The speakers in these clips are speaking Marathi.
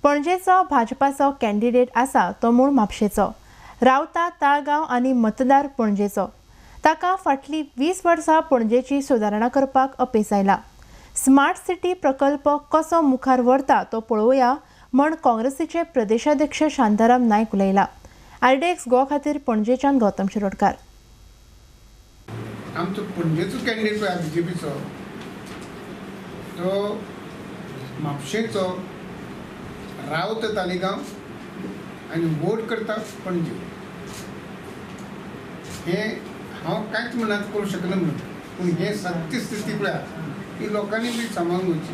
पणजेचो भाजपाचो कॅन्डिडेट आसा तो मूळ म्हापशेचो, रावता ताळगांव आनी मतदार पणजेचो. ताका फाटलीं 20 वर्सां पणजेची सुदारणा करपाक अपेस आयला. स्मार्ट सिटी प्रकल्प कसो मुखार व्हरता तो पळोवया म्हण काँग्रेसीचे प्रदेशाध्यक्ष शांताराम नायक उलयला. RDX गोवा खातीर पणजेच्यान गौतम शिरोडकार. आमचो पणजेचो कॅन्डिडेट BJPचो तो म्हापशेचो, रावता तालिगांव आनी वोट करता पणजे. हे हांव कांयच मनात करूं शकना म्हणून, पूण हे सत्य स्थिती पळया ही लोकांनी बी सांबाळून घेवची.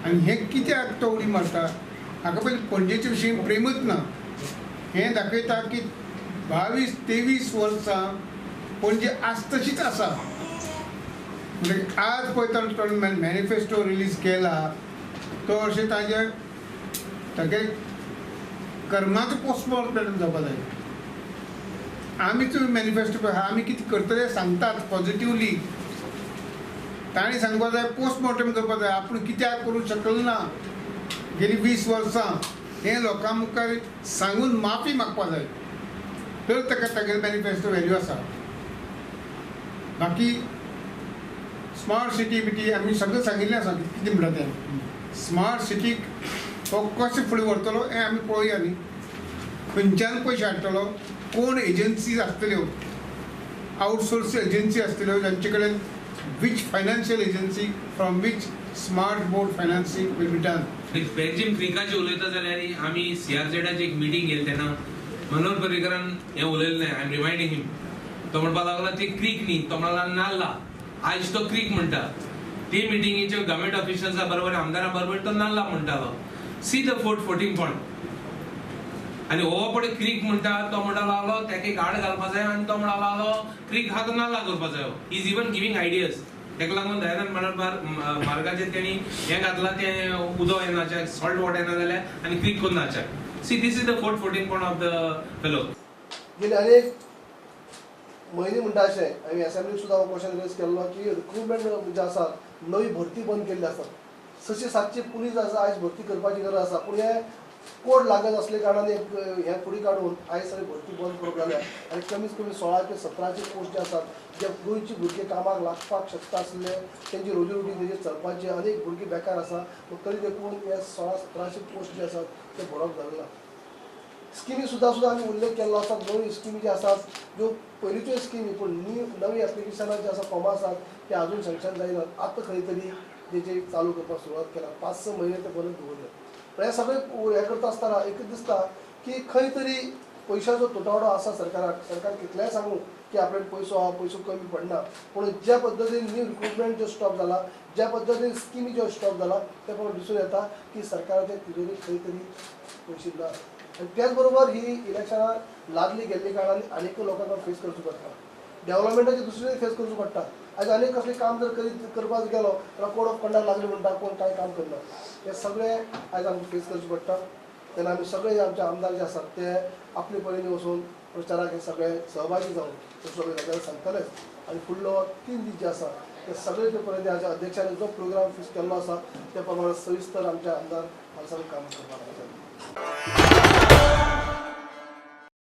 आनी हे कित्याक तो उडी मारता, हाका पयलीं पणजेचे विशीं प्रेमच ना. हें दाखयता की 22-23 वर्सां पणजे आज तशीच आसा. म्हणजे आज पळयता तो मॅनिफेस्टो रिलीज केला तो अशें तागे कर्माचो पोस्टमॉर्टम जावपा जाय. आमीच मॅनिफेस्टो पळय आमी कितें करतले सांगतात पॉझिटिवली. ताणें सांगपा जाय पोस्टमॉर्टम करपा जाय. आपूण कित्याक करूंक शकलो ना गेली 20 वर्सां हें लोकां मुखार सांगून माफी मागपा जाय, तर ताका तागेलो मॅनिफेस्टो व्हॅल्यू आसा. बाकी स्मार्ट सिटी बिटी आमी सगळें सांगिल्लें आसा कितें म्हणटा तें. स्मार्ट सिटीक तो कशें फुडें व्हरतलो हें आमी पळोवया न्ही. खंयच्यान पयशे हाडटलो, कोण एजन्सीज आसतल्यो, आउटसोर्स एजन्सी आसतल्यो जांचे कडेन which financial agency from which smart board financing will be done. Belgium क्रिकाचे उलयता जाल्यार आमी CRZची एक मिटींग गेली तेन्ना मनोहर पर्रीकरान हें उलयल्लें. आय एम रिमाइंडिंग हिम. तो म्हणपाक लागला ती क्रीक न्ही, तो म्हणला नाल्ला. आयज तो क्रीक म्हणटा. ती मिटिंगेच्यो गव्हर्मेंट ऑफिशियल्सा बरोबर आमदारां बरोबर तो नाल्ला म्हणटालो. See the fort 14 point. आनी हो पळय क्रीक म्हणटा तो म्हणटा लागलो ताका एक आड घालपा जाय आनी तो म्हणा लागलो क्रीक हा तो नाल्ला करपा जाय. Is even giving ideas. ताका लागून दयानंद मार्गाचेर तेणी हें घातलां तें उदक येनाचें, सॉल्ट वॉटर येना जाल्यार आनी क्रीक करून नाच्या. See this is the fort 14 point of the fellow. गेले अनेक म्हयने म्हणटा अशें आमी असेंब्लीक सुद्दां क्वेश्चन रेज केल्लो की रिक्रुटमेंट जे आसा नवी भरती बंद केल्ली आसा. 607 पुलीस आसा आयज भरती करपाची गरज आसा, पूण हे कोड लागत असले कारणान हे फुडें काडून आयज सगळी भरती बंद करप जाल्या. आनी कमीत कमी 16 ते 17 पोस्ट जे आसात जे गोंयचे भुरगे कामाक लागपाक शकता आसले तेंची रोजी रोटी तेजेर चलपाचे अनेक भुरगे बेकार आसा. तरी देखून हे 16-17 पोस्ट जे आसात ते भरप जालेना. स्किमी सुद्दां आमी उल्लेख केल्लो आसा. नवी स्किमी ज्यो आसात ज्यो पयलींच्यो स्किमी पूण नवी एप्लिकेशनां जे आसा फॉर्मां आसात ते आजून सँक्शन जायनात. आतां खंय तरी तेजे चालू करपाक सुरवात केला. 5-6 म्हयने ते परत दवरले. हे सगळें हें करता आसतना एकच दिसता की खंय तरी पयशाचो तुटवडो आसा सरकाराक. सरकार कितलेंय सांगू की आपल्याक पयसो कमी पडना, पूण ज्या पद्दतीन न्यू रिक्रुटमेंट जो स्टॉप जाला, ज्या पद्दतीन स्किमी जो स्टॉप जाला ते पळोवन दिसून येता की सरकाराचे तिजोरीत खंय तरी पयशे ना. आनी त्याच बरोबर ही इलेक्शनां लागली गेल्ली कारणान आनीक लोकांक फेस करचो पडटा. डेव्हलपमेंटाचे दुसरे फेस करचो पडटा. आज अनेक कसलें काम जर करपाक गेलो जाल्यार कोड ऑफ कंडक्ट लागले म्हणटा, कोण कांय काम करना. हे सगळें आयज आमकां फेस करचें पडटा. तेन्ना आमी सगळे आमचे आमदार जे आसात ते आपले परीने वचून प्रचाराक हे सगळे सहभागी जावन सगळे जाग्यार सांगतलेच. आनी फुडलो 3 दीस जे आसा ते सगळे ते पर्यंत हाच्या अध्यक्षांनी जो प्रोग्राम फिक्स केल्लो आसा त्या प्रमाणे सविस्तर आमचे आमदार हांगासर काम करपाक लागतात.